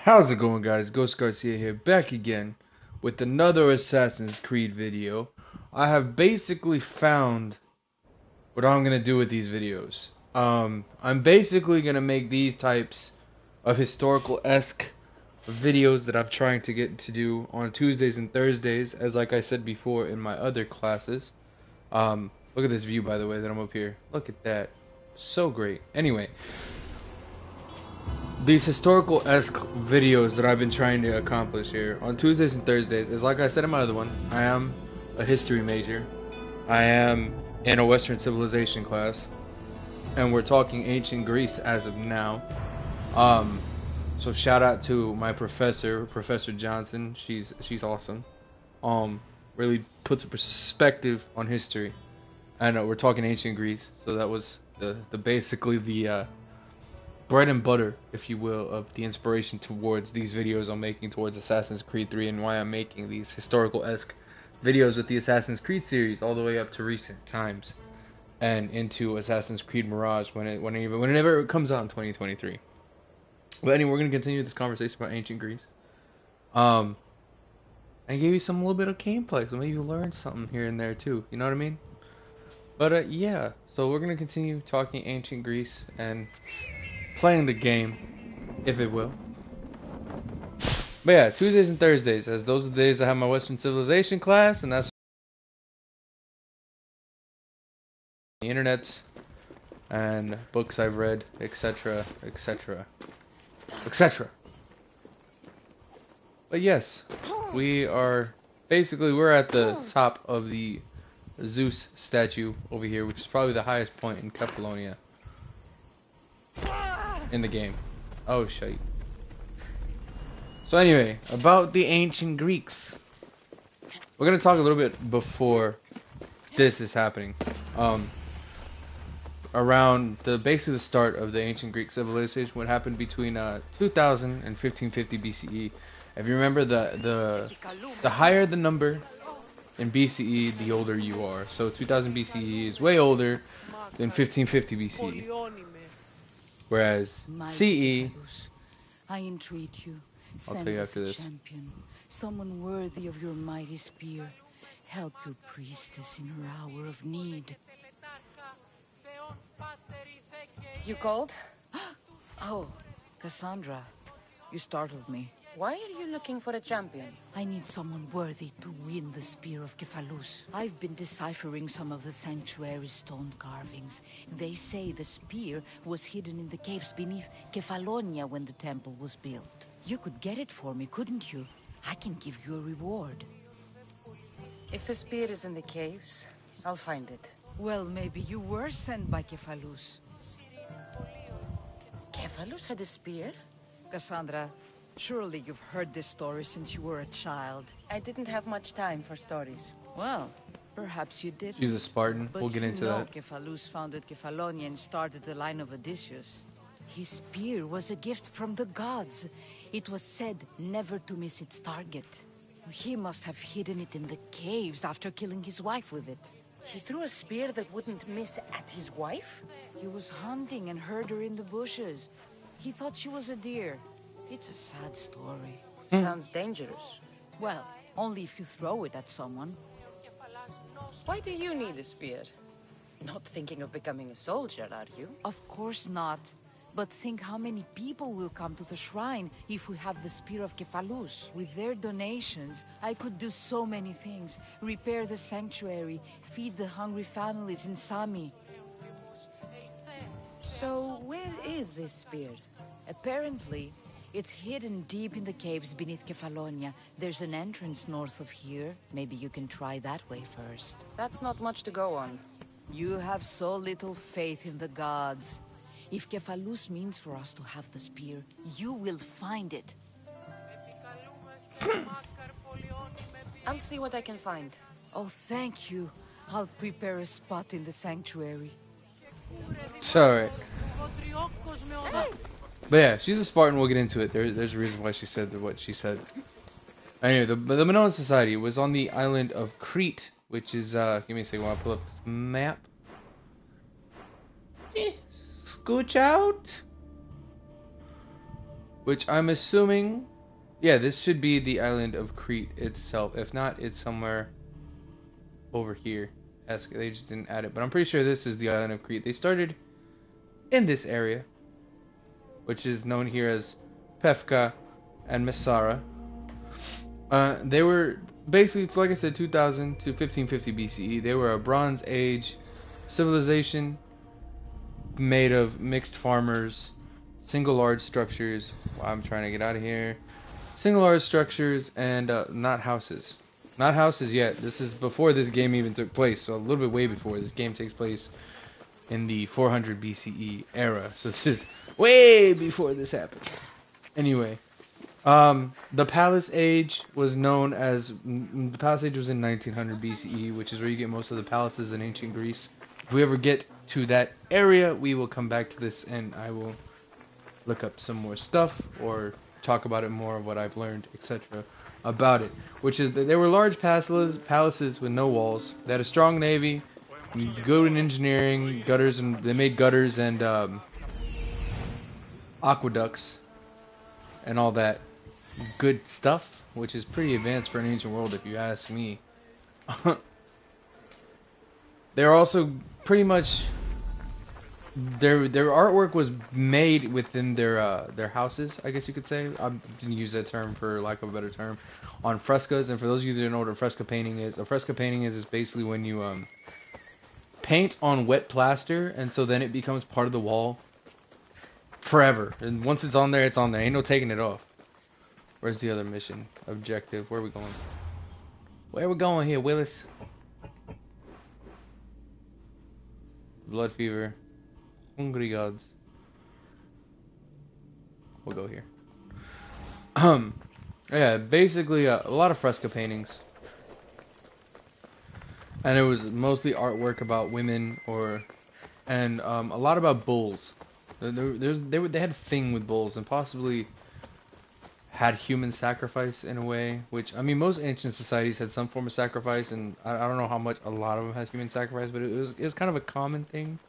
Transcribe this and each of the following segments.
How's it going, guys? Ghost Garcia here, back again with another Assassin's Creed video. I have basically found what I'm gonna do with these videos. I'm basically gonna make these types of historical-esque videos that I'm trying to get to do on Tuesdays and Thursdays, as like I said before in my other classes. Look at this view, by the way, that I'm up here. Look at that. So great. Anyway, these historical-esque videos that I've been trying to accomplish here on Tuesdays and Thursdays is, like I said in my other one, I am a history major. I am in a Western civilization class, and we're talking ancient Greece as of now. So shout out to my professor, Professor Johnson. She's awesome. Really puts a perspective on history. I know we're talking ancient Greece, so that was the basically the bread and butter, if you will, of the inspiration towards these videos I'm making towards Assassin's Creed 3 and why I'm making these historical-esque videos with the Assassin's Creed series all the way up to recent times and into Assassin's Creed Mirage whenever it comes out in 2023. But anyway, we're going to continue this conversation about ancient Greece. I gave you some little bit of gameplay, so maybe you learned something here and there too, you know what I mean? But yeah, so we're going to continue talking ancient Greece and playing the game, if it will. But yeah, Tuesdays and Thursdays, as those are the days I have my Western Civilization class, and that's the internet and books I've read, etc., etc., etc. But yes, we're at the top of the Zeus statue over here, which is probably the highest point in Kefalonia in the game. Oh shit. So anyway, about the ancient Greeks. We're gonna talk a little bit before this is happening. Around basically the start of the ancient Greek civilization, what happened between 2000 and 1550 BCE. If you remember, the higher the number in BCE, the older you are. So 2000 BCE is way older than 1550 BCE. Whereas CE, I entreat you, I'll send tell you us after a this. champion, someone worthy of your mighty spear. Help your priestess in her hour of need. You called? Oh, Cassandra, you startled me. Why are you looking for a champion? I need someone worthy to win the spear of Cephalus. I've been deciphering some of the sanctuary's stone carvings. They say the spear was hidden in the caves beneath Kefalonia when the temple was built. You could get it for me, couldn't you? I can give you a reward. If the spear is in the caves, I'll find it. Well, maybe you were sent by Cephalus. Cephalus had a spear? Cassandra, surely you've heard this story since you were a child. I didn't have much time for stories. Well, perhaps you did. She's a Spartan. But We'll get into that. Cephalus founded Kefalonia and started the line of Odysseus. His spear was a gift from the gods. It was said never to miss its target. He must have hidden it in the caves after killing his wife with it. He threw a spear that wouldn't miss at his wife? He was hunting and heard her in the bushes. He thought she was a deer. It's a sad story. Sounds dangerous. Well, only if you throw it at someone. Why do you need a spear? Not thinking of becoming a soldier, are you? Of course not. But think how many people will come to the shrine if we have the Spear of Cephalus. With their donations, I could do so many things. Repair the sanctuary, feed the hungry families in Sami. So, where is this spear? Apparently, it's hidden deep in the caves beneath Kefalonia. There's an entrance north of here. Maybe you can try that way first. That's not much to go on. You have so little faith in the gods. If Cephalus means for us to have the spear, you will find it. I'll see what I can find. Oh, thank you. I'll prepare a spot in the sanctuary. Sorry. But yeah, she's a Spartan. We'll get into it. There's a reason why she said what she said. Anyway, the Minoan society was on the island of Crete, which is give me a second while I pull up this map. Scooch out. which I'm assuming, yeah, this should be the island of Crete itself. If not, it's somewhere over here. They just didn't add it, but I'm pretty sure this is the island of Crete. They started in this area, which is known here as Pefka and Messara. They were basically, like I said, 2000 to 1550 BCE. They were a Bronze Age civilization made of mixed farmers, single large structures. I'm trying to get out of here. Single large structures and not houses. Not houses yet. This is before this game even took place, so a little bit way before. This game takes place in the 400 BCE era, so this is way before this happened. Anyway, the Palace Age was known as the Palace Age was in 1900 BCE, which is where you get most of the palaces in ancient Greece. If we ever get to that area, we will come back to this, and I will look up some more stuff or talk about it more of what I've learned, etc. about it. Which is that they were large palaces with no walls. They had a strong navy, good in engineering, gutters, and they made gutters and aqueducts and all that good stuff, which is pretty advanced for an ancient world, if you ask me. They're also pretty much their artwork was made within their houses, I guess you could say. I didn't use that term for lack of a better term. On frescoes, and for those of you that don't know what a fresco painting is basically when you paint on wet plaster, and so then it becomes part of the wall forever. And once it's on there, it's on there. Ain't no taking it off. Where's the other mission objective? Where are we going? Where are we going here, Willis? Blood fever. Hungry gods. We'll go here. Yeah, basically a lot of fresco paintings. And it was mostly artwork about women and a lot about bulls. They had a thing with bulls, and possibly had human sacrifice in a way, which, I mean, most ancient societies had some form of sacrifice, and I don't know how much a lot of them had human sacrifice, but it was kind of a common thing,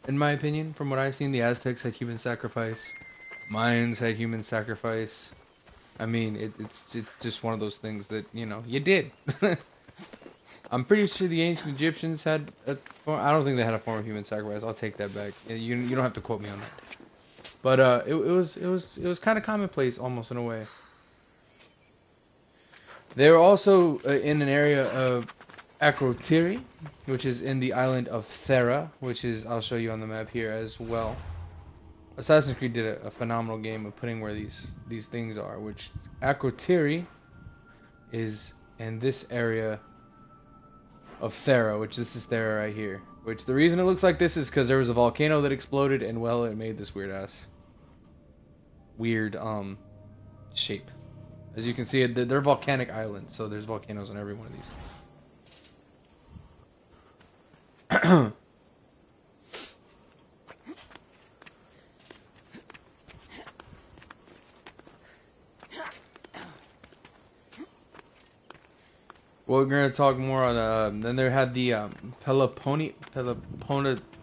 in my opinion. From what I've seen, the Aztecs had human sacrifice, Mayans had human sacrifice. I mean, it's just one of those things that, you know, you did. I'm pretty sure the ancient Egyptians had I don't think they had a form of human sacrifice. I'll take that back. You don't have to quote me on that. But it was kind of commonplace almost in a way. They were also in an area of Akrotiri, which is in the island of Thera, which is, I'll show you on the map here as well. Assassin's Creed did a phenomenal game of putting where these things are, which Akrotiri is in this area of Thera, which this is Thera right here. Which the reason it looks like this is because there was a volcano that exploded, and well, it made this weird shape. As you can see, they're volcanic islands, so there's volcanoes on every one of these. Well, we're gonna talk more on. Then there had the Pelopona.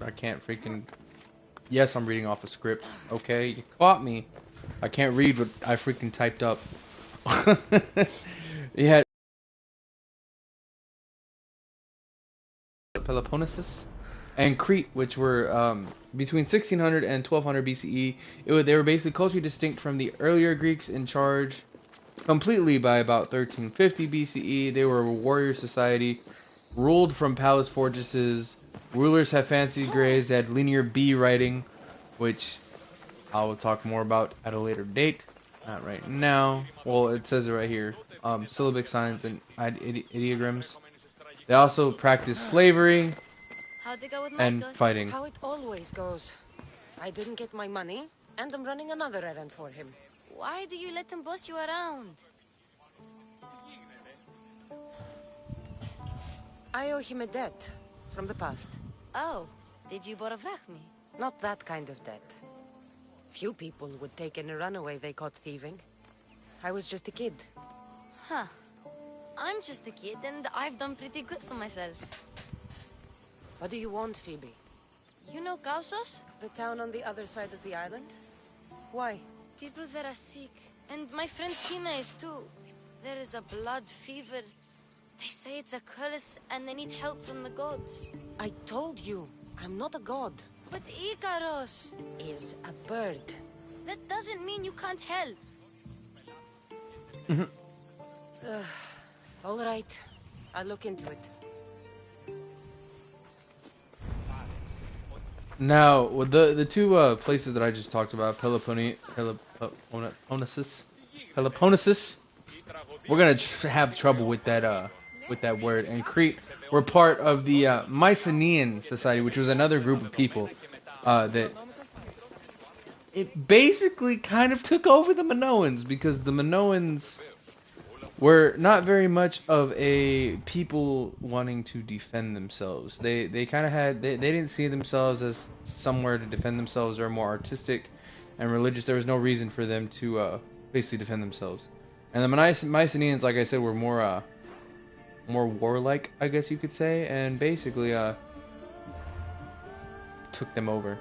I can't freaking. Yes, I'm reading off a script. Okay, you caught me. I can't read what I freaking typed up. You had Peloponnesus and Crete, which were between 1600 and 1200 BCE. They were basically culturally distinct from the earlier Greeks, in charge completely by about 1350 BCE. They were a warrior society, ruled from palace fortresses. Rulers had fancy grades. They had linear B writing, which I will talk more about at a later date. Not right now. Well, it says it right here. Syllabic signs and ideograms. They also practiced slavery and fighting. How it always goes. I didn't get my money, and I'm running another errand for him. Why do you let him boss you around? I owe him a debt from the past. Oh, did you borrow me? Not that kind of debt. Few people would take in a runaway they caught thieving. I was just a kid. Huh. I'm just a kid, and I've done pretty good for myself. What do you want, Phoebe? You know Kausos? The town on the other side of the island? Why? People that are sick. And my friend Kina is too. There is a blood fever. They say it's a curse and they need help from the gods. I told you, I'm not a god. But Ikaros Is a bird. that doesn't mean you can't help. All right, I'll look into it. Now, with the two places that I just talked about, Peloponnesus, we're gonna have trouble with that word. And Crete were part of the Mycenaean society, which was another group of people that it basically kind of took over the Minoans, because the Minoans were not very much of a people wanting to defend themselves. They kind of had, they didn't see themselves as somewhere to defend themselves, or more artistic and religious. There was no reason for them to basically defend themselves. And the Mycenaeans, like I said, were more warlike, I guess you could say, and basically took them over.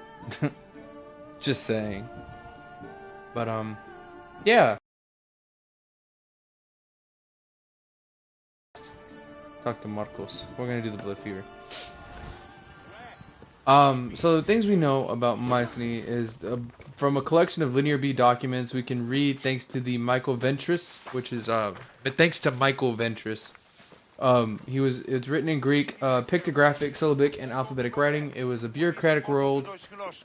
Just saying. But yeah. Talk to Marcos. We're gonna do the blood fever. So the things we know about Mycenae is from a collection of Linear B documents we can read, thanks to the Michael Ventris, which is but thanks to Michael Ventris. It's written in Greek, pictographic, syllabic, and alphabetic writing. It was a bureaucratic world,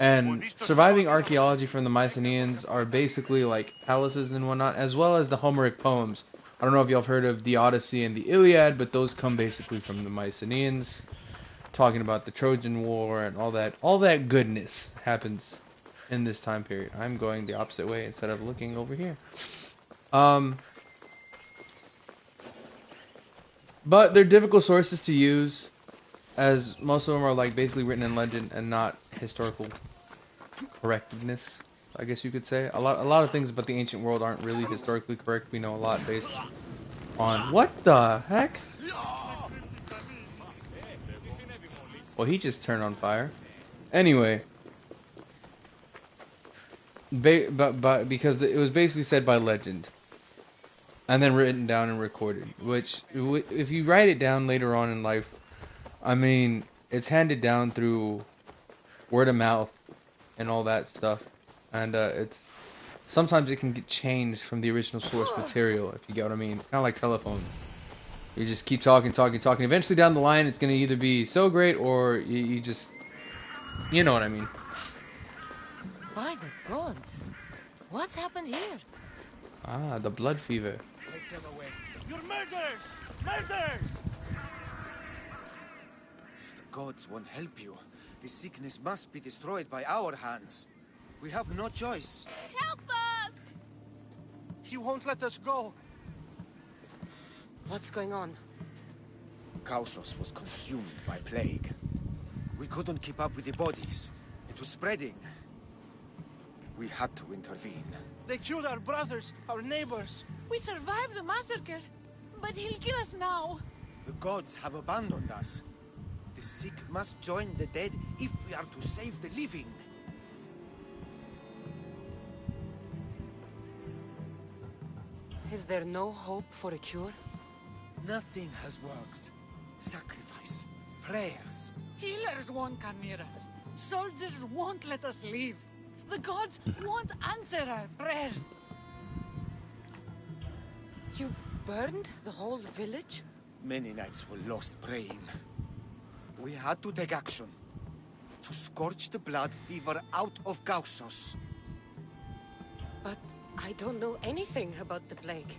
and surviving archaeology from the Mycenaeans are basically like palaces and whatnot, as well as the Homeric poems. I don't know if y'all have heard of the Odyssey and the Iliad, but those come basically from the Mycenaeans, talking about the Trojan War and all that goodness happens in this time period. I'm going the opposite way instead of looking over here. But they're difficult sources to use, as most of them are like basically written in legend and not historical correctness, I guess you could say. A lot of things about the ancient world aren't really historically correct. We know a lot based on what the heck? Well, he just turned on fire. Anyway, because it was basically said by legend, and then written down and recorded. Which, if you write it down later on in life, I mean, it's handed down through word of mouth and all that stuff, and it's sometimes it can get changed from the original source material, if you get what I mean. It's kind of like telephone. You just keep talking. Eventually down the line, it's going to either be so great, or you just, you know what I mean. By the gods, what's happened here? Ah, the blood fever. Take them away. You're murderers! Murderers! If the gods won't help you, this sickness must be destroyed by our hands. We have no choice. Help us! He won't let us go. What's going on? Kausos was consumed by plague. We couldn't keep up with the bodies. It was spreading. We had to intervene. They killed our brothers, our neighbors. We survived the massacre, but he'll kill us now. The gods have abandoned us. The sick must join the dead if we are to save the living. Is there no hope for a cure? Nothing has worked. Sacrifice, prayers. Healers won't come near us. Soldiers won't let us leave. The gods won't answer our prayers. You burned the whole village? Many nights were lost praying. We had to take action. To scorch the blood fever out of Kausos. But I don't know anything about the plague.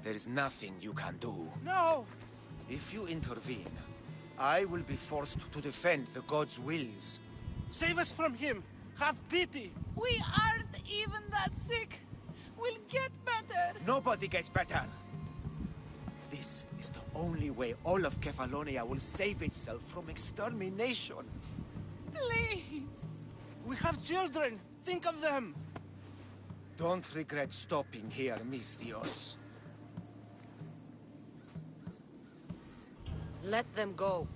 There is nothing you can do. No! If you intervene, I will be forced to defend the gods' wills. Save us from him! Have pity! We aren't even that sick. We'll get better. Nobody gets better! This is the only way all of Kefalonia will save itself from extermination. Please. We have children! Think of them! Don't regret stopping here, Mistios. Let them go.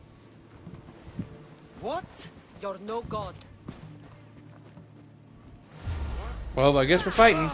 What? You're no god. Well, I guess we're fighting.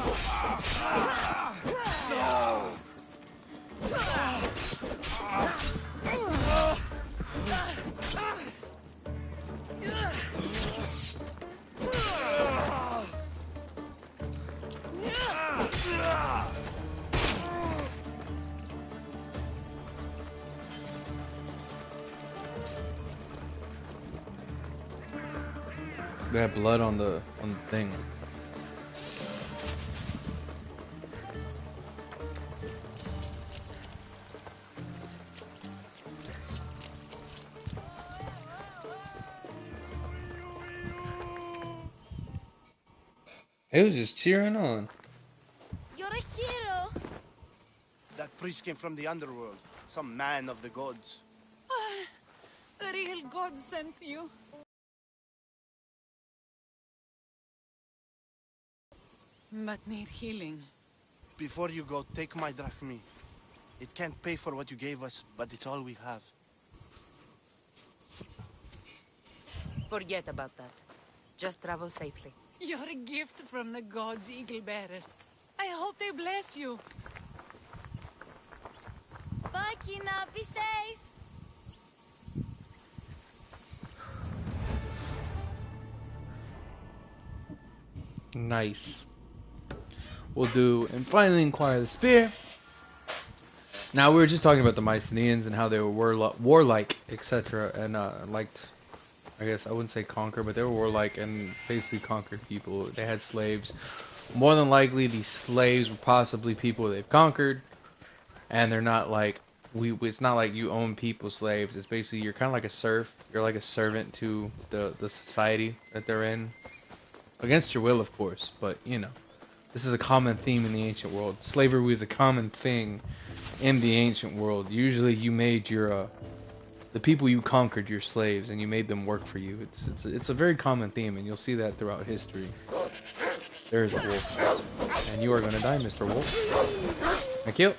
They have blood on the thing. It was just cheering on. You're a hero. That priest came from the underworld. Some man of the gods. The real God sent you. But need healing. Before you go, take my drachmi. It can't pay for what you gave us, but it's all we have. Forget about that. Just travel safely. You're a gift from the gods, Eagle Bearer. I hope they bless you. Bye, Kina. Be safe. Nice. We'll do, and finally inquire the spear. Now we were just talking about the Mycenaeans and how they were warlike, etc. And liked, I guess I wouldn't say conquer, but they were warlike and basically conquered people. They had slaves. More than likely, these slaves were possibly people they've conquered, and they're not like it's not like you own people's slaves. It's basically you're kind of like a serf. You're like a servant to the society that they're in, against your will, of course. But you know, this is a common theme in the ancient world. Slavery was a common thing in the ancient world. Usually, you made your the people you conquered your slaves, and you made them work for you. It's a very common theme, and you'll see that throughout history. There's a wolf, and you are gonna die, Mr. Wolf. Thank you.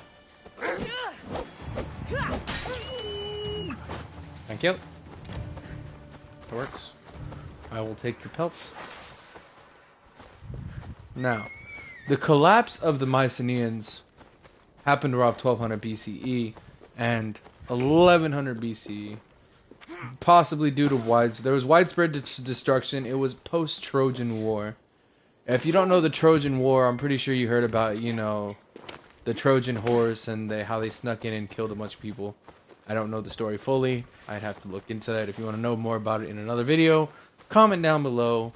Thank you. It works. I will take your pelts. Now, the collapse of the Mycenaeans happened around 1200 BCE and 1100 BCE, possibly due to there was widespread destruction. It was post-Trojan War. If you don't know the Trojan War, I'm pretty sure you heard about, you know, the Trojan horse and how they snuck in and killed a bunch of people. I don't know the story fully. I'd have to look into that. If you want to know more about it in another video, comment down below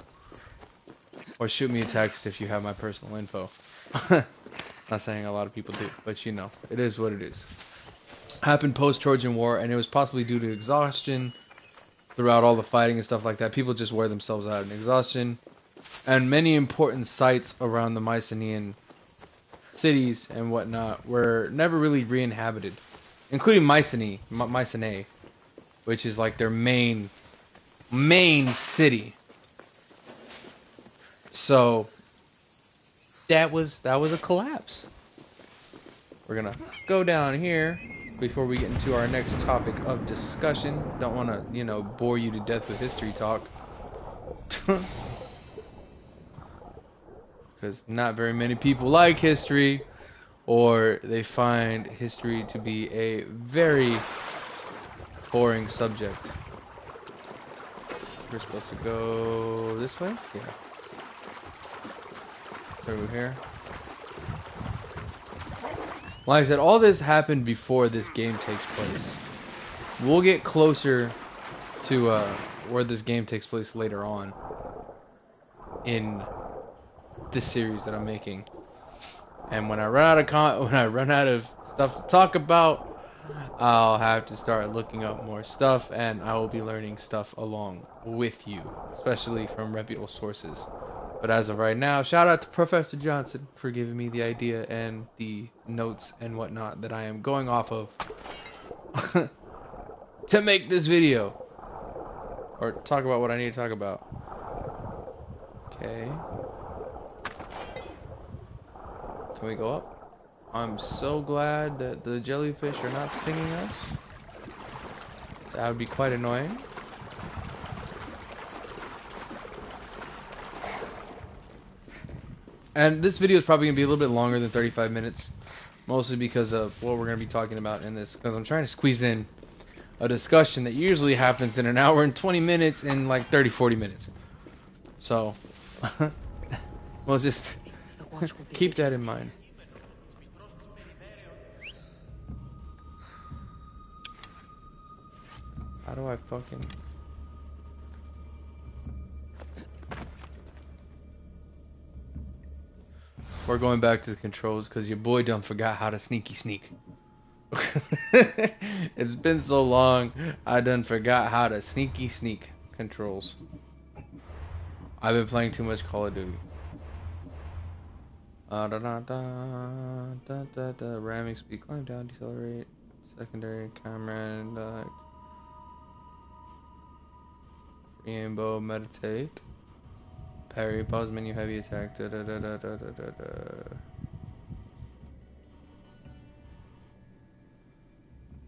or shoot me a text if you have my personal info. Not saying a lot of people do, but you know, it is what it is. Happened post-Trojan War, and it was possibly due to exhaustion throughout all the fighting and stuff like that. People just wear themselves out in exhaustion. And many important sites around the Mycenaean cities and whatnot were never really re-inhabited, including Mycenae, which is like their main city. So that was a collapse. We're gonna go down here before we get into our next topic of discussion. Don't want to, you know, bore you to death with history talk. Because not very many people like history, or they find history to be a very boring subject. We're supposed to go this way? Yeah. Through here. Like I said, all this happened before this game takes place. We'll get closer to where this game takes place later on in this series that I'm making. And when I run out of stuff to talk about, I'll have to start looking up more stuff, and I will be learning stuff along with you, especially from reputable sources. But as of right now, shout out to Professor Johnson for giving me the idea and the notes and whatnot that I am going off of to make this video, or talk about what I need to talk about. Okay. Can we go up? I'm so glad that the jellyfish are not stinging us. That would be quite annoying. And this video is probably going to be a little bit longer than 35 minutes. Mostly because of what we're going to be talking about in this. Because I'm trying to squeeze in a discussion that usually happens in an hour and 20 minutes in like 30-40 minutes. So, we'll just keep that in mind. How do I fucking... We're going back to the controls because your boy done forgot how to sneaky sneak. It's been so long, I done forgot how to sneaky sneak controls. I've been playing too much Call of Duty. Ramming speed, climb down, decelerate, secondary camera, and rainbow, meditate, parry, pause menu, heavy attack,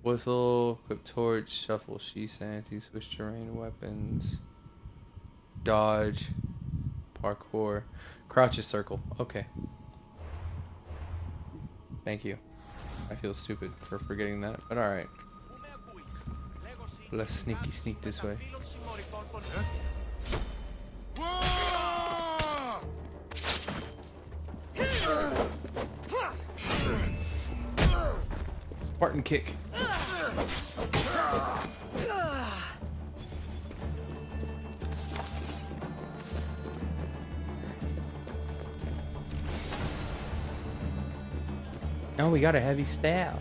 Whistle, equip torch, shuffle, sheath, anti, switch terrain, weapons, dodge, parkour, crouch is circle. Okay. Thank you. I feel stupid for forgetting that, but alright. Let's sneaky sneak this way. Spartan kick. Oh, we got a heavy staff.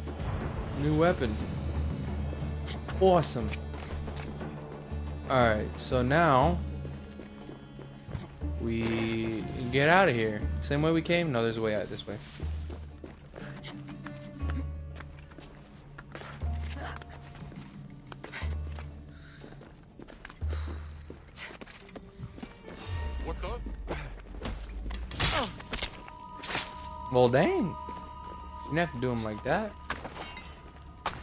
New weapon. Awesome. Alright, so now we get out of here. Same way we came? No, there's a way out this way. What the? Well, dang. You didn't have to do them like that.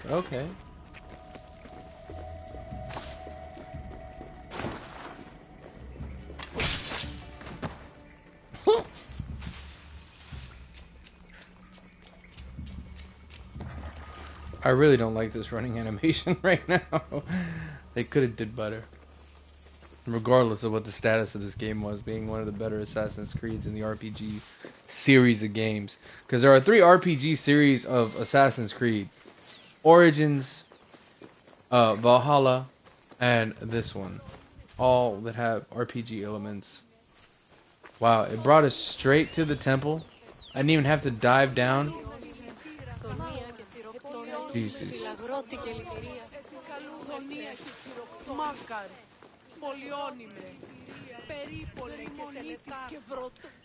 But okay. I really don't like this running animation right now. They could have did better. Regardless of what the status of this game was, being one of the better Assassin's Creeds in the RPG series of games. Because there are 3 RPG series of Assassin's Creed. Origins, Valhalla, and this one. All that have RPG elements. Wow, it brought us straight to the temple. I didn't even have to dive down. Jesus.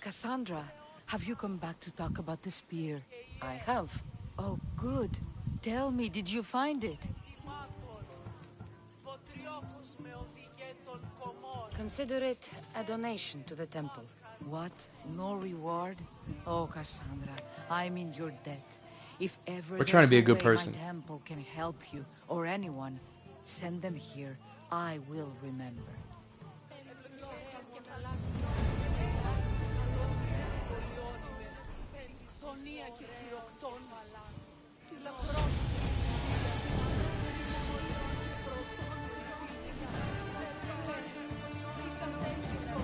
Cassandra, have you come back to talk about the spear? I have. Oh, good. Tell me, did you find it? Consider it a donation to the temple. What? No reward? Oh, Cassandra, I'm in your debt. If ever We're trying to be a there's good way person. my temple can help you, or anyone, send them here. I will remember.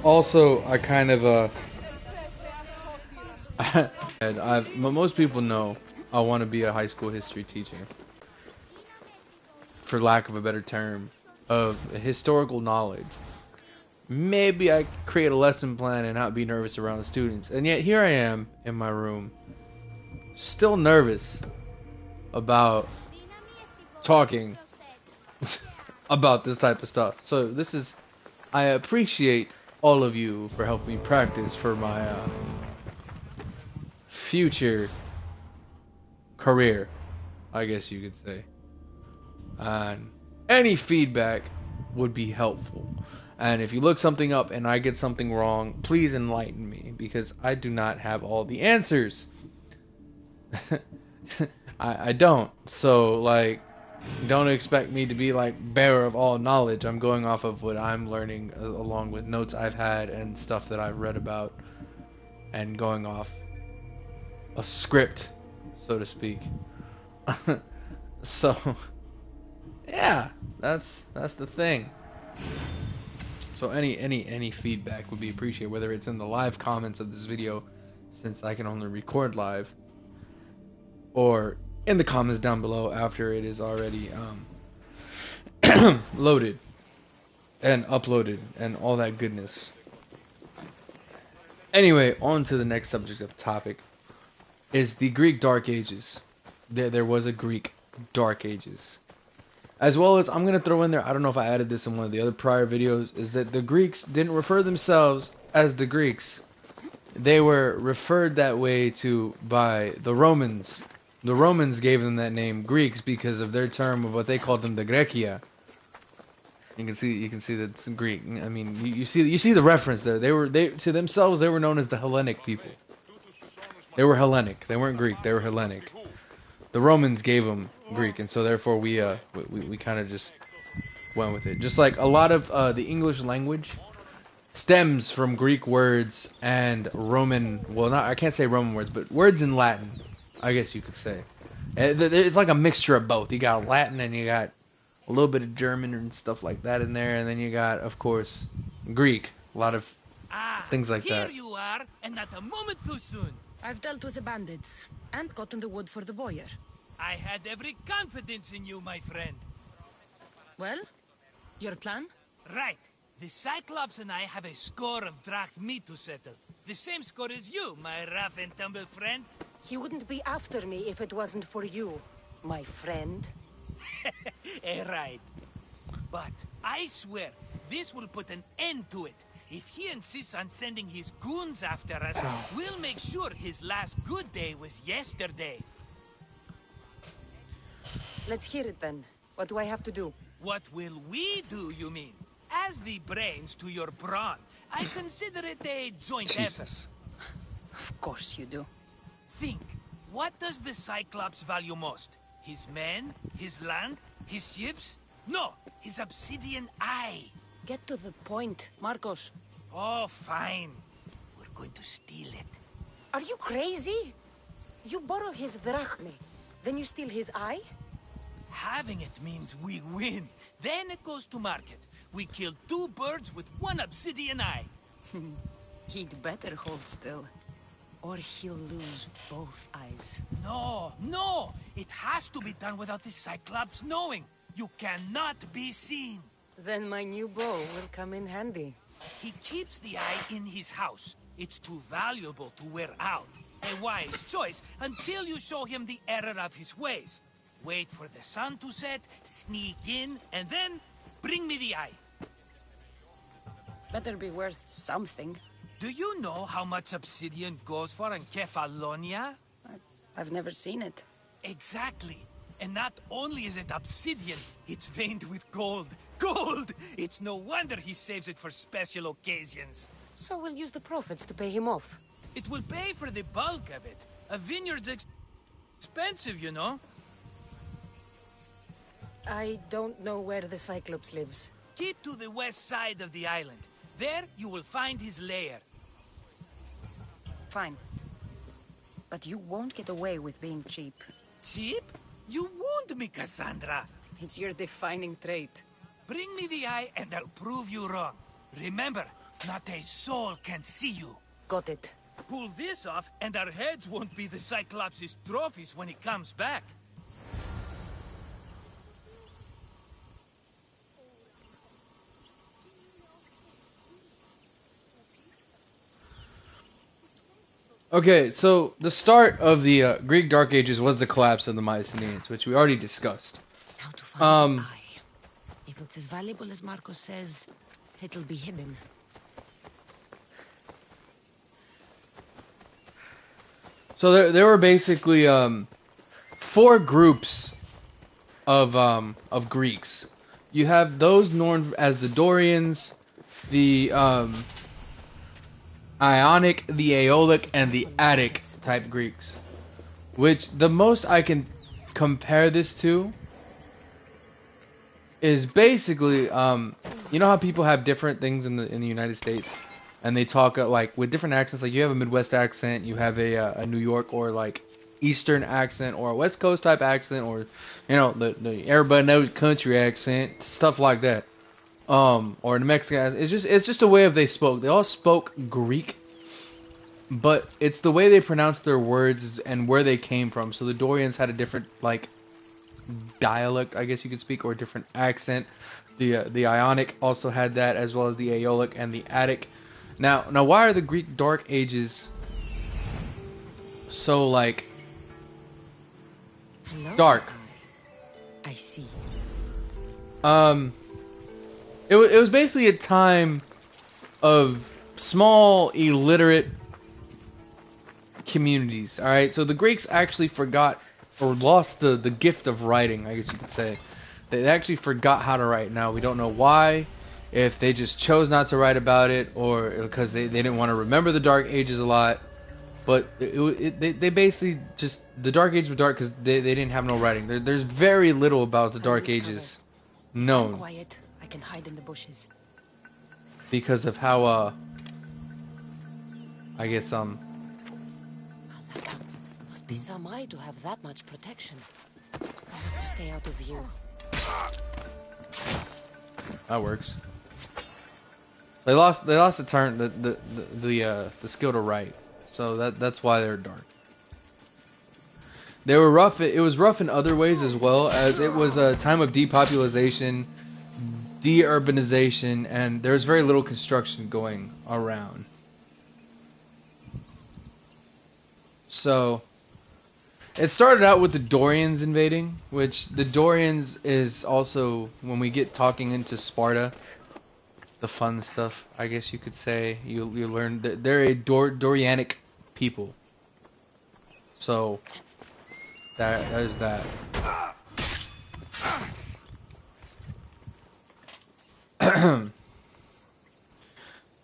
Also, I kind of most people know I want to be a high school history teacher, for lack of a better term, of historical knowledge. Maybe I could create a lesson plan and not be nervous around the students, and yet here I am in my room, still nervous about talking about this type of stuff. So this is, I appreciate all of you for helping me practice for my future career, I guess you could say. And any feedback would be helpful. And if you look something up and I get something wrong, please enlighten me, because I do not have all the answers. I don't. So, like, don't expect me to be like bearer of all knowledge. I'm going off of what I'm learning along with notes I've had and stuff that I've read about. and going off a script, so to speak. So yeah, that's the thing. So any feedback would be appreciated, whether it's in the live comments of this video, since I can only record live, or in the comments down below after it is already loaded and uploaded and all that goodness. Anyway, on to the next subject of topic is the Greek Dark Ages. There was a Greek Dark Ages. As well as, I'm going to throw in there, I don't know if I added this in one of the other prior videos, is that the Greeks didn't refer themselves as the Greeks. They were referred that way to by the Romans. The Romans gave them that name Greeks because of their term of what they called them, the Grecia. You can see that it's Greek. I mean, you see the reference there. They to themselves they were known as the Hellenic people. They were Hellenic. They weren't Greek. They were Hellenic. The Romans gave them Greek, and so therefore we kind of just went with it. Just like a lot of the English language stems from Greek words and Roman. Well, I can't say Roman words, but words in Latin, I guess you could say. It's like a mixture of both. You got Latin and you got a little bit of German and stuff like that in there, and then you got, of course, Greek. A lot of things like that. Here you are, and not a moment too soon. I've dealt with the bandits and gotten the wood for the boiler. I had every confidence in you, my friend. Well, your plan? Right. The Cyclops and I have a score of drachmi to settle. The same score as you, my rough and tumble friend. He wouldn't be after me if it wasn't for you, my friend. Right. But I swear, this will put an end to it. If he insists on sending his goons after us, we'll make sure his last good day was yesterday. Let's hear it then. What do I have to do? What will we do, you mean? As the brains to your brawn, I consider it a joint effort. Of course you do. Think, what does the Cyclops value most? His men? His land? His ships? No, his obsidian eye. Get to the point, Marcos. Oh, fine. We're going to steal it. Are you crazy? You borrow his drachmi, then you steal his eye? Having it means we win. Then it goes to market. We kill 2 birds with 1 obsidian eye. He'd better hold still, or he'll lose both eyes. No! It has to be done without the Cyclops knowing. You cannot be seen. Then my new bow will come in handy. He keeps the eye in his house. It's too valuable to wear out. A wise choice until you show him the error of his ways. Wait for the sun to set, sneak in, and then bring me the eye. Better be worth something. Do you know how much obsidian goes for in Kefalonia? I've never seen it. Exactly. And not only is it obsidian, it's veined with gold. Gold! It's no wonder he saves it for special occasions. So we'll use the profits to pay him off. It will pay for the bulk of it. A vineyard's expensive, you know. I don't know where the Cyclops lives. Keep to the west side of the island. There you will find his lair. Fine. But you won't get away with being cheap. Cheap? You wound me, Cassandra. It's your defining trait. Bring me the eye and I'll prove you wrong. Remember, not a soul can see you. Got it. Pull this off and our heads won't be the Cyclops' trophies when he comes back. Okay, so the start of the Greek Dark Ages was the collapse of the Mycenaeans, which we already discussed. How to find the eye. If it's as valuable as Marcos says, it'll be hidden. So there were basically 4 groups of Greeks. You have those known as the Dorians, the Ionic, the Aeolic, and the Attic type Greeks. Which the most I can compare this to is basically you know how people have different things in the United States, and they talk like with different accents. Like you have a Midwest accent, you have a New York or like Eastern accent, or a West Coast type accent, or you know the everybody knows country accent, stuff like that. Or the Mexican accent. It's just a way of they spoke. They all spoke Greek, but it's the way they pronounced their words and where they came from. So the Dorians had a different like dialect, I guess you could speak, or a different accent. The Ionic also had that, as well as the Aeolic and the Attic. Now why are the Greek Dark Ages so like Hello? dark? I see. It was basically a time of small illiterate communities. All right, so the Greeks actually forgot or lost the gift of writing, I guess you could say. They actually forgot how to write. Now we don't know why, if they just chose not to write about it, or because they didn't want to remember the Dark Ages a lot. But they basically just, the Dark Ages were dark because they didn't have no writing. There's very little about the Dark Ages known. Quiet. I can hide in the bushes. Because of how I guess Oh my god. Must be some eye to have that much protection. I have to stay out of view. that works. They lost the turn the skill to write. So that's why they're dark. They were rough. It was rough in other ways as well, as it was a time of depopulation, deurbanization, and there's very little construction going around. So it started out with the Dorians invading, which the Dorians is also, when we get talking into Sparta, the fun stuff, I guess you could say. You learn that they're a Dorianic people. So that is that.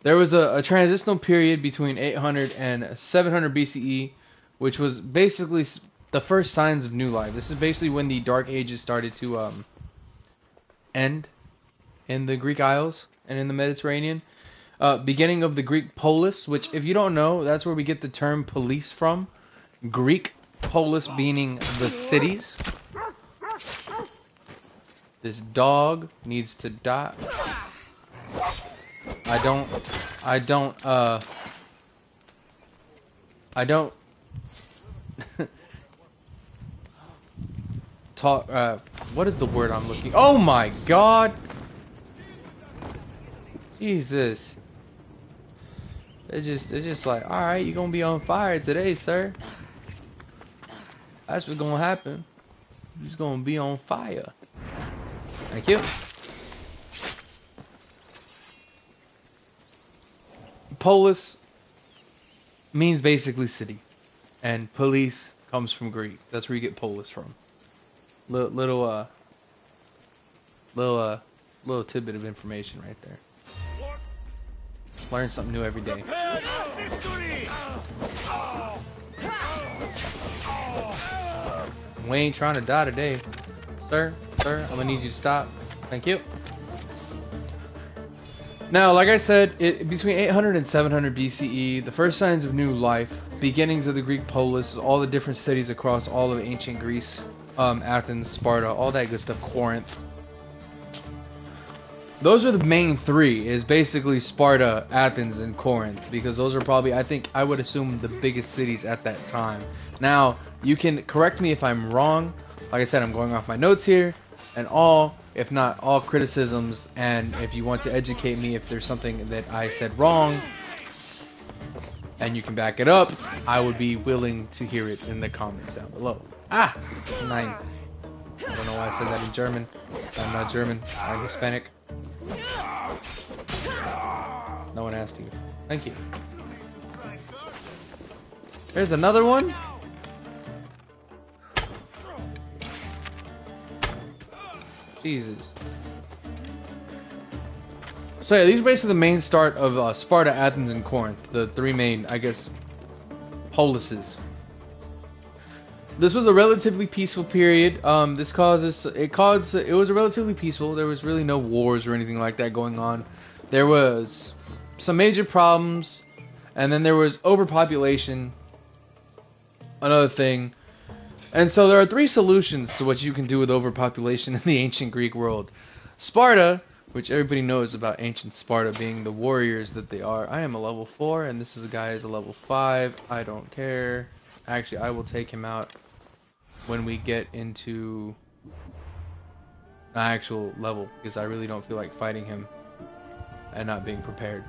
There was a transitional period between 800 and 700 BCE, which was basically the first signs of new life. This is basically when the Dark Ages started to end in the Greek Isles and in the Mediterranean. Beginning of the Greek polis, which, if you don't know, that's where we get the term police from. Greek polis meaning the cities. This dog needs to die. I don't talk, what is the word I'm looking? Oh my god! Jesus. It's just like, alright, you're gonna be on fire today, sir. That's what's gonna happen. You're just gonna be on fire. Thank you. Polis means basically city, and police comes from Greek. That's where you get polis from. Little tidbit of information right there. Learn something new every day. We ain't trying to die today, sir. I'm gonna need you to stop. Thank you. Now, like I said, between 800 and 700 BCE, the first signs of new life, beginnings of the Greek polis, all the different cities across all of ancient Greece, Athens, Sparta, all that good stuff, Corinth. Those are the main three, is basically Sparta, Athens, and Corinth, because those are probably, I would assume, the biggest cities at that time. Now, you can correct me if I'm wrong. Like I said, I'm going off my notes here, and if not all criticisms, and if you want to educate me if there's something that I said wrong, and you can back it up, I would be willing to hear it in the comments down below. Ah! 9. I don't know why I said that in German. I'm not German. I'm Hispanic. No one asked you. Thank you. There's another one? Jesus. So yeah, these are basically the main start of Sparta, Athens, and Corinth. The three main, I guess, polises. This was a relatively peaceful period. It was a relatively peaceful. There was really no wars or anything like that going on. There was some major problems, and then there was overpopulation, another thing. And so there are three solutions to what you can do with overpopulation in the ancient Greek world. Sparta, which everybody knows about ancient Sparta being the warriors that they are. I am a level 4, and this is a guy who's a level 5. I don't care. Actually, I will take him out when we get into an actual level, because I really don't feel like fighting him and not being prepared.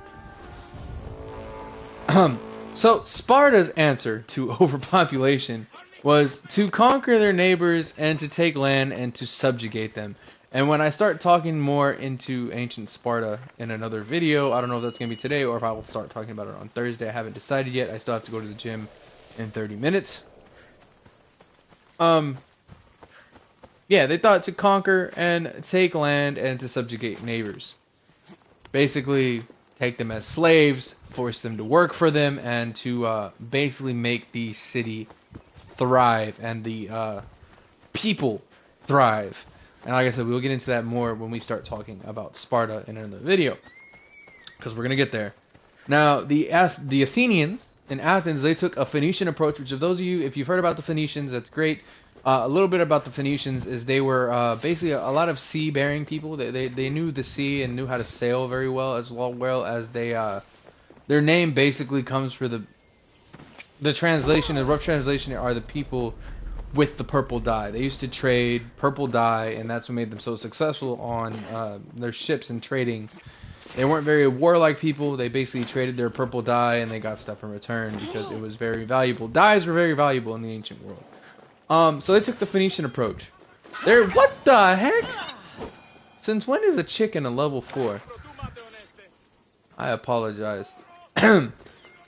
So Sparta's answer to overpopulation was to conquer their neighbors and to take land and to subjugate them. And when I start talking more into ancient Sparta in another video, I don't know if that's going to be today or if I will start talking about it on Thursday. I haven't decided yet. I still have to go to the gym in 30 minutes. Yeah, they thought to conquer and take land and to subjugate neighbors. Basically, take them as slaves, force them to work for them, and to basically make the city thrive and the people thrive. And like I said, we'll get into that more when we start talking about Sparta in another video, because we're gonna get there. Now, the Athenians in Athens, they took a Phoenician approach, which, of those of you, if you've heard about the Phoenicians, that's great. A little bit about the Phoenicians is they were basically a lot of sea-bearing people. They knew the sea and knew how to sail very well, as well as they their name basically comes from the translation. The rough translation are the people with the purple dye. They used to trade purple dye, and that's what made them so successful on their ships and trading. They weren't very warlike people. They basically traded their purple dye and they got stuff in return because it was very valuable. Dyes were very valuable in the ancient world. So they took the Phoenician approach. What the heck? Since when is a chicken a level 4? I apologize.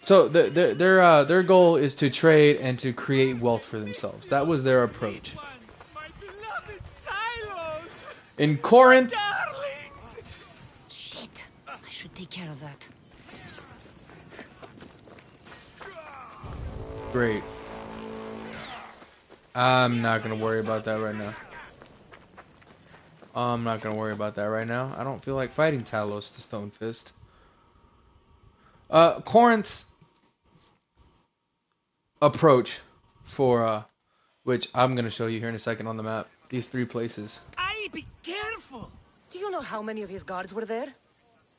So their goal is to trade and to create wealth for themselves. That was their approach. In Corinth. Shit! I should take care of that. Great. I'm not gonna worry about that right now. I'm not gonna worry about that right now. I don't feel like fighting Talos the Stone Fist. Corinth's approach for which I'm gonna show you here in a second on the map. These three places. Aye, be careful! Do you know how many of his guards were there?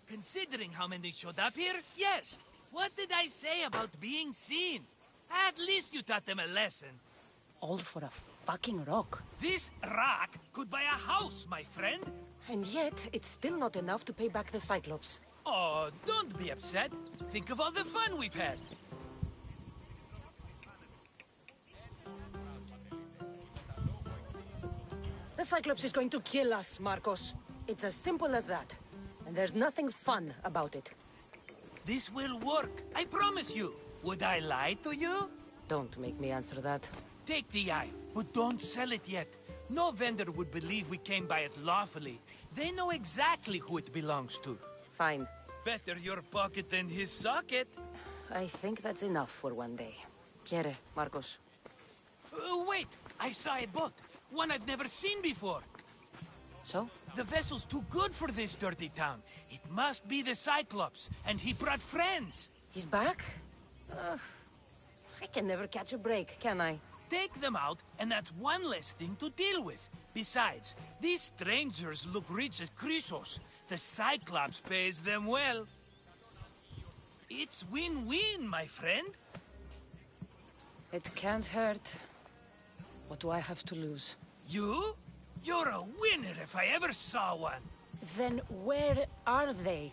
Considering how many showed up here, yes. What did I say about being seen? At least you taught them a lesson. All for a fucking rock. This rock could buy a house, my friend. And yet, it's still not enough to pay back the Cyclops. Oh, don't be upset. Think of all the fun we've had. The Cyclops is going to kill us, Marcos. It's as simple as that. And there's nothing fun about it. This will work, I promise you. Would I lie to you? Don't make me answer that. Take the eye, but don't sell it yet. No vendor would believe we came by it lawfully. They know exactly who it belongs to. Fine. Better your pocket than his socket. I think that's enough for one day. Quiere, Marcos. Wait! I saw a boat. One I've never seen before. So? The vessel's too good for this dirty town. It must be the Cyclops, and he brought friends. He's back? I can never catch a break, can I? Take them out, and that's one less thing to deal with. Besides, these strangers look rich as Chrysos. The Cyclops pays them well. It's win-win, my friend. It can't hurt. What do I have to lose? You? You're a winner if I ever saw one. Then where are they?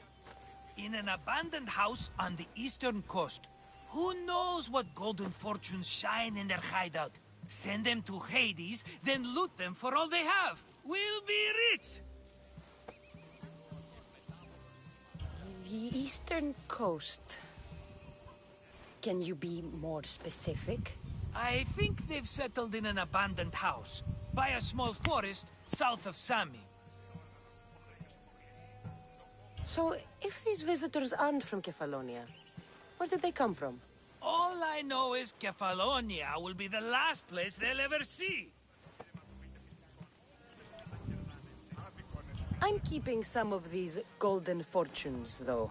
In an abandoned house on the eastern coast. Who knows what golden fortunes shine in their hideout? Send them to Hades, then loot them for all they have. We'll be rich! The eastern coast. Can you be more specific? I think they've settled in an abandoned house, by a small forest south of Sami. So, if these visitors aren't from Kefalonia, where did they come from? All I know is Kefalonia will be the last place they'll ever see. I'm keeping some of these golden fortunes, though.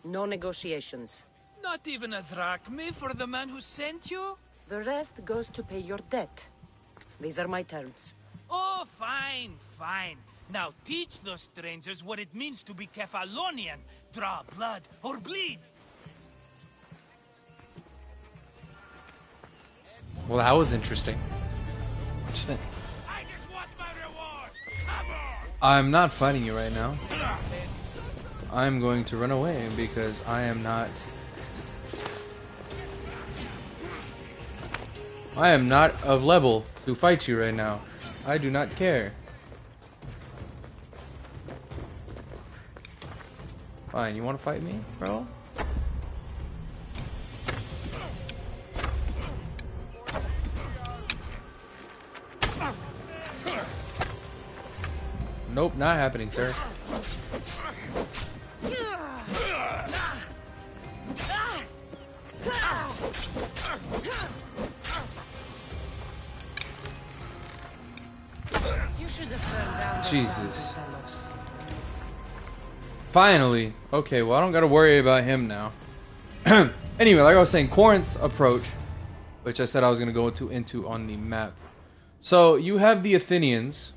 No negotiations. Not even a drachme for the man who sent you? The rest goes to pay your debt. These are my terms. Oh, fine, fine. Now teach those strangers what it means to be Kefalonian. Draw blood or bleed. Well, that was interesting. I just want my reward. Come on. I'm not fighting you right now. I'm going to run away because I am not of level to fight you right now. I do not care. Fine, you want to fight me, bro? Nope, not happening, sir. You should have burned down the Jesus. Finally. Okay, well, I don't gotta worry about him now. Anyway, like I was saying, Corinth's approach, which I said I was gonna go into on the map. So you have the Athenians,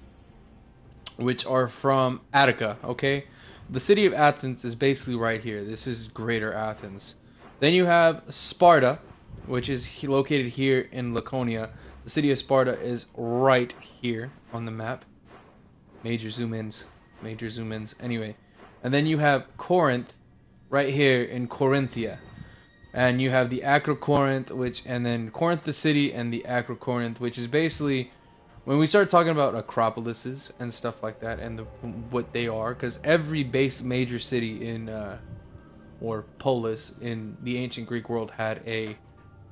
which are from Attica, okay? The city of Athens is basically right here. This is Greater Athens. Then you have Sparta, which is located here in Laconia. The city of Sparta is right here on the map. Major zoom ins. Anyway. And then you have Corinth right here in Corinthia. And you have the Acrocorinth, and then Corinth the city and the Acrocorinth, which is basically when we start talking about acropolises and stuff like that and what they are, because every major city in or polis in the ancient Greek world had a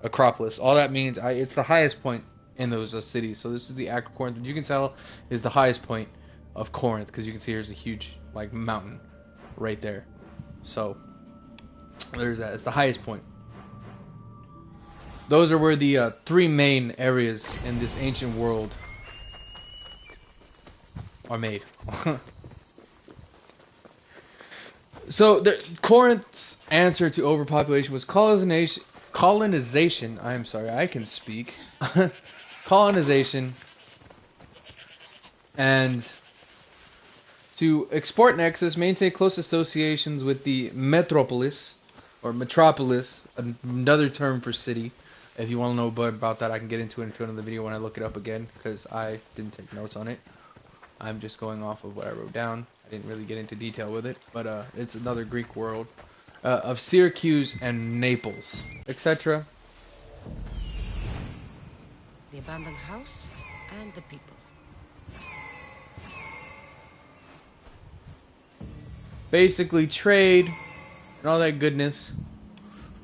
acropolis. All that means it's the highest point in those cities. So this is the Acrocorinth, which you can tell is the highest point of Corinth, because you can see there's a huge like mountain right there. So there's that. It's the highest point. Those are where the three main areas in this ancient world are made. So Corinth's answer to overpopulation was colonization. I'm sorry, I can speak. Colonization, and to export nexus, maintain close associations with the metropolis, or metropolis, another term for city. If you want to know more about that, I can get into it into another video when I look it up again, because I didn't take notes on it. I'm just going off of what I wrote down. I didn't really get into detail with it, but it's another Greek world of Syracuse and Naples, etc. The abandoned house and the people. Basically trade and all that goodness,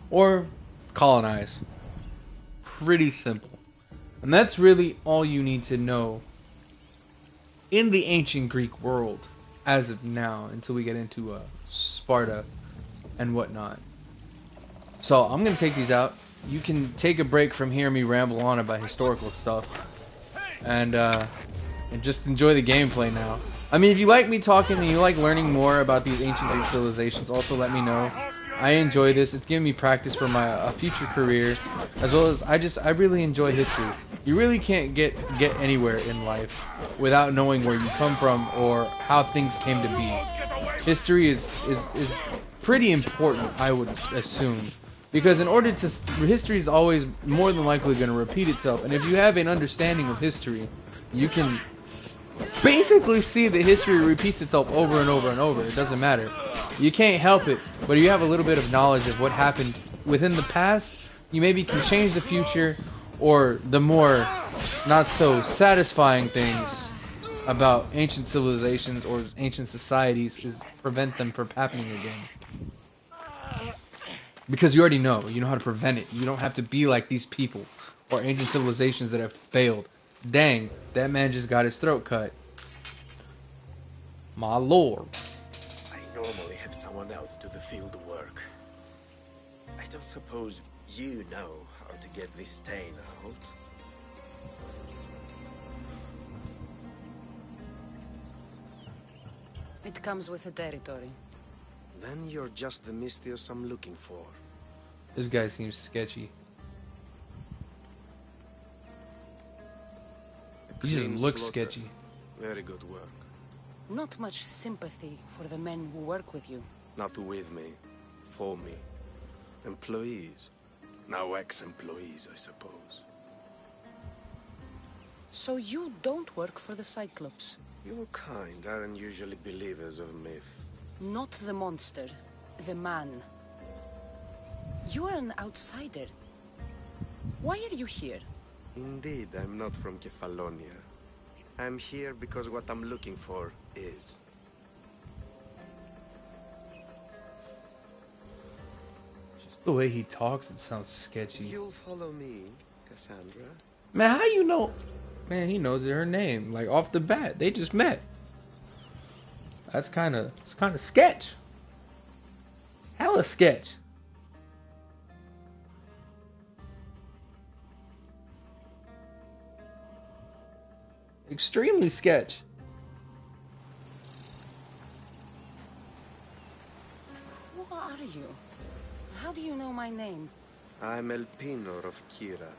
or colonize. Pretty simple. And that's really all you need to know in the ancient Greek world as of now, until we get into Sparta and whatnot. So I'm gonna take these out. You can take a break from hearing me ramble on about historical stuff, and just enjoy the gameplay now. I mean, if you like me talking and you like learning more about these ancient Greek civilizations, also let me know. I enjoy this. It's giving me practice for my future career, as well as I really enjoy history. You really can't get anywhere in life without knowing where you come from or how things came to be. History is pretty important, I would assume, because history is always more than likely going to repeat itself, and if you have an understanding of history, you can basically see that history repeats itself over and over and over. It doesn't matter. You can't help it, but if you have a little bit of knowledge of what happened within the past, you maybe can change the future, or the more not so satisfying things about ancient civilizations or ancient societies is prevent them from happening again. Because you already know how to prevent it. You don't have to be like these people or ancient civilizations that have failed. Dang, that man just got his throat cut. My lord. I normally have someone else do the field work. I don't suppose you know how to get this stain out? It comes with the territory. Then you're just the Mystios I'm looking for. This guy seems sketchy. He just looks sketchy. Very good work. Not much sympathy for the men who work with you. Not with me. For me. Employees. Now ex-employees, I suppose. So you don't work for the Cyclops? Your kind aren't usually believers of myth. Not the monster. The man. You are an outsider. Why are you here? Indeed, I'm not from Kefalonia. I'm here because what I'm looking for is. Just the way he talks, it sounds sketchy. You'll follow me, Cassandra. Man, how you know? Man, he knows her name, like off the bat. They just met. It's kind of sketch. Hella sketch. Extremely sketch. Who are you? How do you know my name? I'm Elpinor of Kira.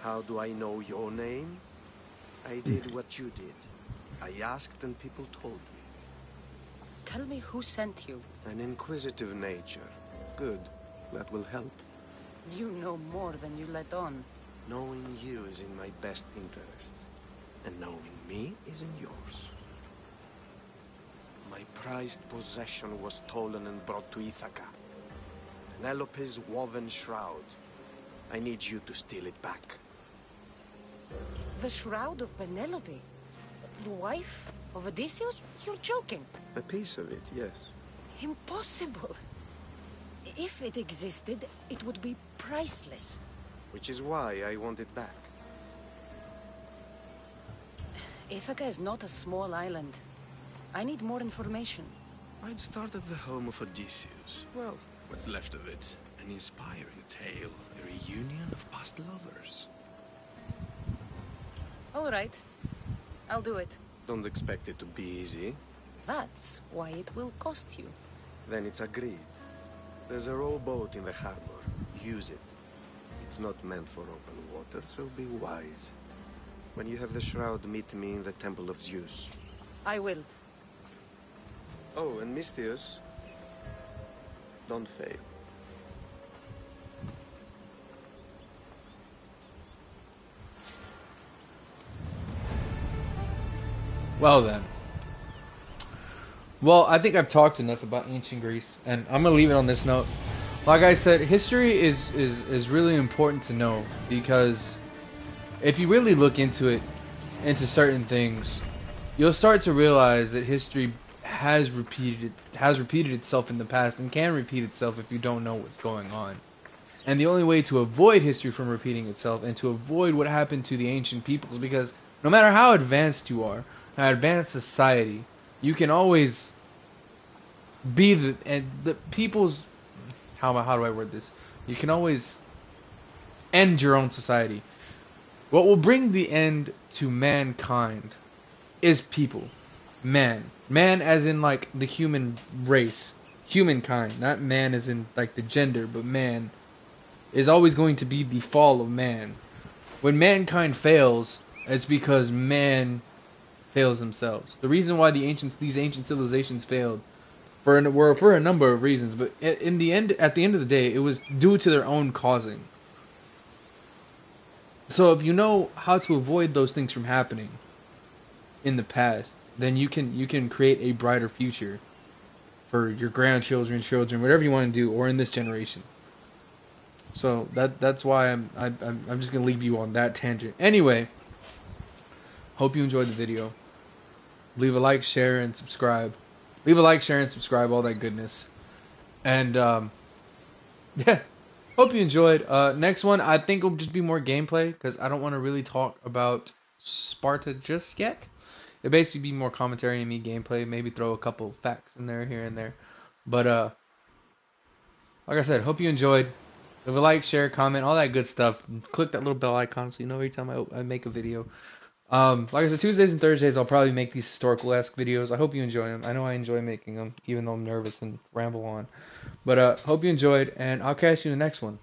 How do I know your name? I did what you did. I asked and people told me. Tell me who sent you. An inquisitive nature. Good. That will help. You know more than you let on. Knowing you is in my best interest. And knowing me is in yours. My prized possession was stolen and brought to Ithaca. Penelope's woven shroud. I need you to steal it back. The shroud of Penelope? The wife of Odysseus? You're joking. A piece of it, yes. Impossible. If it existed, it would be priceless. Which is why I want it back. Ithaca is not a small island. I need more information. I'd start at the home of Odysseus. Well, what's left of it. An inspiring tale. A reunion of past lovers. All right. I'll do it. Don't expect it to be easy. That's why it will cost you. Then it's agreed. There's a rowboat in the harbor. Use it. It's not meant for open water, so be wise. When you have the shroud, meet me in the Temple of Zeus. I will. Oh, and Mystios, don't fail. Well then. Well, I think I've talked enough about ancient Greece, and I'm gonna leave it on this note. Like I said, history is really important to know, because if you really look into it, into certain things, you'll start to realize that history has repeated itself in the past, and can repeat itself if you don't know what's going on. And the only way to avoid history from repeating itself, and to avoid what happened to the ancient peoples, because no matter how advanced you are, how advanced society, you can always be the people's, how do I word this? You can always end your own society. What will bring the end to mankind is people. Man as in like the human race, humankind, not man as in like the gender, but man is always going to be the fall of man. When mankind fails, it's because man fails themselves. The reason why these ancient civilizations failed were for a number of reasons, but at the end of the day, it was due to their own causing. So if you know how to avoid those things from happening in the past, then you can create a brighter future for your grandchildren, children, whatever you want to do, or in this generation. So that's why I'm just gonna leave you on that tangent. Anyway, hope you enjoyed the video. Leave a like, share, and subscribe. Leave a like, share, and subscribe, all that goodness. And yeah, hope you enjoyed. Next one, I think will just be more gameplay, because I don't want to really talk about Sparta just yet. It'll basically be more commentary and me gameplay. Maybe throw a couple facts in there, here and there. But like I said, hope you enjoyed. Leave a like, share, comment, all that good stuff. Click that little bell icon so you know every time I make a video. Like I said, Tuesdays and Thursdays, I'll probably make these historical-esque videos. I hope you enjoy them. I know I enjoy making them, even though I'm nervous and ramble on. But hope you enjoyed, and I'll catch you in the next one.